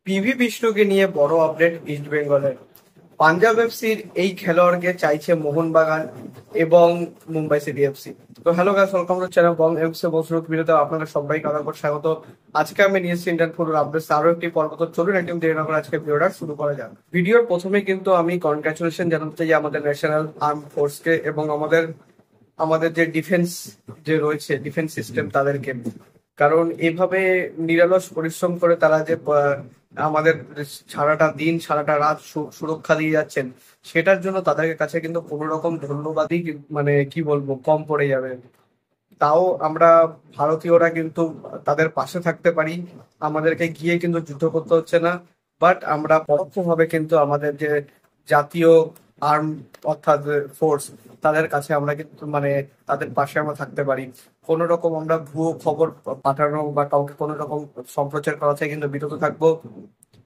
PV বিষ্ণুকে নিয়ে বড় আপডেট ইস্ট বেঙ্গলের। পাঞ্জাব এফসির এই খেলোয়াড়কে চাইছে মোহনবাগান এবং মুম্বাই সিটি এফসি। তো hello guys, welcome to channel Bong FC বসরুক ভিডিওতে আপনাদের সবাইকে আবার স্বাগত। আজকে আমি নিয়ে এসেছি ইন্ডিয়ান ফুটবল আপডেটস আরো একটি পর্ব। তো চলুন একদম দেরি না করে আজকে ভিডিওটা শুরু করা যাক। ভিডিওর প্রথমে কিন্তু আমি কনগ্রাচুলেশন জানাতে চাই আমাদের ন্যাশনাল আর্ম ফোর্সকে এবং আমাদের আমাদের যে ডিফেন্স যে রয়েছে, ডিফেন্স সিস্টেম তাদেরকে। কারণ এইভাবে নিরলস পরিশ্রম করে তারা যে আমাদের সারাটা দিন সারাটা রাত সুরক্ষা দিয়ে যাচ্ছেন, সেটার জন্য তাদের কাছে কিন্তু কোনো রকম ধন্যবাদই মানে কি বলবো কম পড়ে যাবে। তাও আমরা ভারতীয়রা কিন্তু তাদের পাশে থাকতে পারি, আমাদেরকে গিয়ে কিন্তু যুদ্ধ করতে হচ্ছে না। বাট আমরা পরোক্ষভাবে কিন্তু আমাদের যে জাতীয় আর্ম অর্থাৎ ফোর্স, তাদের কাছে আমরা কিন্তু মানে তাদের পাশে আমরা থাকতে পারি। কোনো রকম আমরা ভুয়ো খবর পাঠানো বা কাউকে কোনো রকম সম্প্রচার করা থেকে কিন্তু বিরত থাকবো।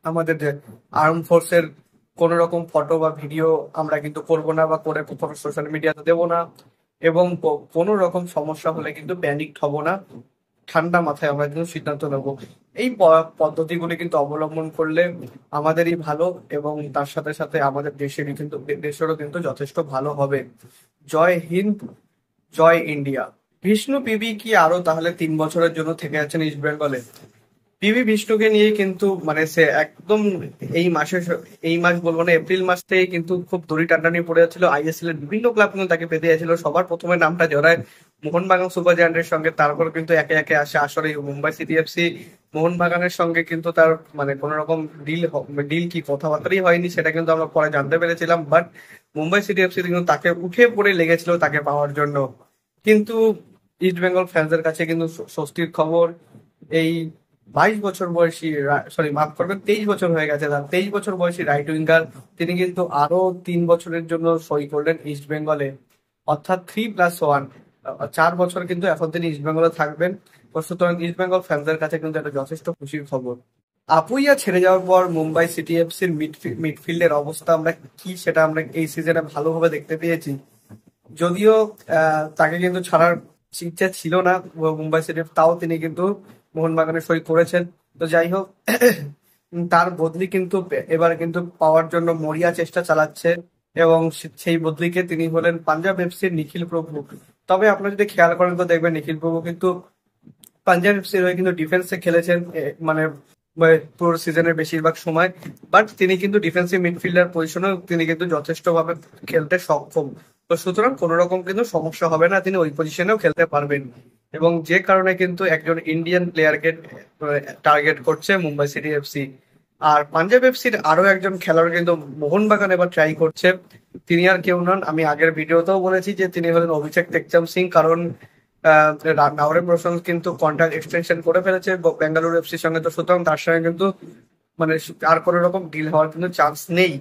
আমাদের যে আর্ম ফোর্সের কোনো রকম ফটো বা ভিডিও আমরা কিন্তু করবো না বা করে কোথাও সোশ্যাল মিডিয়াতে দেবো না। এবং কোনো রকম সমস্যা হলে কিন্তু প্যানিক হব না, ঠান্ডা মাথায় আমরা কিন্তু সিদ্ধান্ত নেবো। এই পদ্ধতিগুলি কিন্তু অবলম্বন করলে আমাদেরই ভালো এবং তার সাথে সাথে আমাদের দেশেরও কিন্তু যথেষ্ট ভালো হবে। জয় হিন্দ, জয় ইন্ডিয়া। বিষ্ণু পিবি কি আরো তাহলে 3 বছরের জন্য থেকে যাচ্ছেন ইস্ট বেঙ্গলে? পিভি বিষ্ণুকে নিয়ে কিন্তু মানে সে একদম এই মাস বলবো না, এপ্রিল মাস থেকে কিন্তু খুব দড়ি টানাটানি পড়ে যাচ্ছিল। আইএসএল এর বিভিন্ন ক্লাব কিন্তু তাকে পেতে যাচ্ছিল। সবার প্রথমে নামটা জড়ায় মোহনবাগান সুপার জায়ান্টের সঙ্গে, তারপর কিন্তু একে একে আসে আসলে মুম্বাই সিটি এফসি। মোহনবাগানের সঙ্গে কিন্তু তার মানে কোনো রকম ডিল কি কথাবার্তাই হয়নি, সেটা কিন্তু আমরা পরে জানতে পেরেছিলাম। বাট মুম্বাই সিটি এফসি কিন্তু তাকে উঠে পড়ে লেগেছিল তাকে পাওয়ার জন্য। কিন্তু ইস্ট বেঙ্গল ফ্যান্সদের কাছে কিন্তু স্বস্তির খবর, এই 22 বছর বয়সী, সরি মাফ করবেন 23 বছর হয়ে গেছে তার, 23 বছর বয়সী রাইট উইঙ্গার তিনি কিন্তু আরো 3 বছরের জন্য সই করলেন ইস্ট বেঙ্গলে, অর্থাৎ 3+1, 4 বছর কিন্তু এখন তিনি ইস্ট বেঙ্গলে থাকবেন। সুতরাং ইস্ট বেঙ্গল ফ্যান্সদের কাছে কিন্তু একটা যথেষ্ট খুশির খবর। আপুইয়া ছেড়ে যাওয়ার পর মুম্বাই সিটি এফসির মিডফিল্ডের অবস্থা আমরা কি, সেটা আমরা এই সিজনে ভালোভাবে দেখতে পেয়েছি। যদিও তাকে কিন্তু ছাড়ার ইচ্ছা ছিল না মুম্বাই সিটি, তাও তিনি কিন্তু মোহনবাগানে সই করেছেন। তো যাই হোক, তার বদলি কিন্তু এবার কিন্তু পাওয়ার জন্য মরিয়া চেষ্টা চালাচ্ছে এবং সেই বদলিকে তিনি হলেন পাঞ্জাব এফসির নিখিল প্রভু। তবে আপনারা যদি খেয়াল করেন তো দেখবেন নিখিল প্রভু কিন্তু পাঞ্জাব এফসির হয়ে কিন্তু ডিফেন্সে খেলেছেন, মানে পুরো সিজনের বেশিরভাগ সময়। বাট তিনি কিন্তু ডিফেন্সিভ মিডফিল্ডার পজিশনেও তিনি কিন্তু যথেষ্ট ভাবে খেলতে সক্ষম। তো সুতরাং কোনো রকম কিন্তু সমস্যা হবে না, তিনি ওই পজিশনেও খেলতে পারবেন। এবং যে কারণে কিন্তু একজন ইন্ডিয়ান প্লেয়ারকে টার্গেট করছে মুম্বাই সিটি এফসি। আর পাঞ্জাব এফসির আরো একজন খেলোয়াড় কিন্তু মোহনবাগান এবার ট্রাই করছে। তিনি আর কেউ নন, আমি আগের ভিডিওতেও বলেছি যে তিনি হলেন অভিষেক টেকচাম সিং। কারণ নাওরেম রোশন কিন্তু কন্ট্রাক্ট এক্সটেনশন করে ফেলেছে বেঙ্গালুরু এফসির সঙ্গে। তো সুতরাং তার সঙ্গে কিন্তু মানে আর কোনো রকম ডিল হওয়ার কিন্তু চান্স নেই।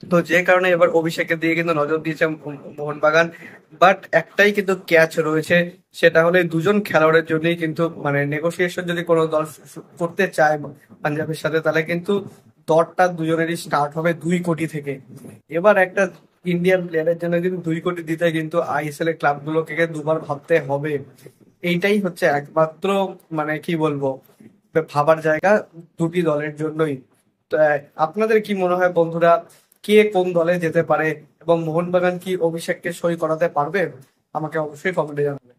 তো যে কারণে এবার অভিষেকের দিকে কিন্তু নজর দিয়েছে মোহনবাগান। বাট একটাই কিন্তু ক্যাচ রয়েছে, সেটা হলে দুজন খেলোয়াড়ের জন্যই কিন্তু মানে নেগোসিয়েশন যদি কোনো দল করতে চায় পাঞ্জাবের সাথে, তাহলে কিন্তু দরটা দুজনেরই স্টার্ট হবে 2 কোটি থেকে। এবার একটা ইন্ডিয়ান প্লেয়ারের জন্য কিন্তু 2 কোটি দিতে কিন্তু আইএসএল এর ক্লাবগুলোকে দুবার ভাবতে হবে। এইটাই হচ্ছে একমাত্র মানে কি বলবো ভাবার জায়গা দুটি দলের জন্যই। তো আপনাদের কি মনে হয় বন্ধুরা, কে কোন দলে যেতে পারে এবং মোহনবাগান কি অভিষেককে সই করাতে পারবে? আমাকে অবশ্যই কমেন্টে জানাবেন।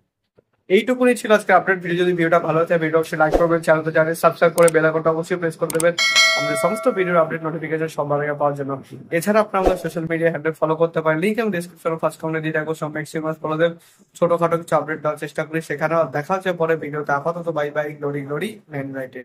এইটুকুনি ছিল আজকে আপডেট ভিডিও। যদি ভিডিওটা ভালো হয় ভিডিও অবশ্যই লাইক করবেন, চ্যানেলটা জানেন সাবস্ক্রাইব করে বেল আইকনটা অবশ্যই প্রেস করে দেবেন আমাদের সমস্ত ভিডিওর আপডেট নোটিফিকেশন সবার আগে পাওয়ার জন্য। এছাড়া আপনারা আমাদের সোশ্যাল মিডিয়া হ্যান্ডেল ফলো করতে পারেন, লিঙ্ক আমি ডিসক্রিপশনে ফার্স্ট কমেন্টে দিয়ে রাখবো। সব ম্যাক্সিমাম ফলো দেন, ছোটখাটো কিছু আপডেট দেওয়ার চেষ্টা করি। সেখানেও দেখা হচ্ছে পরে ভিডিওতে। আপাতত bye bye, glory glory man United.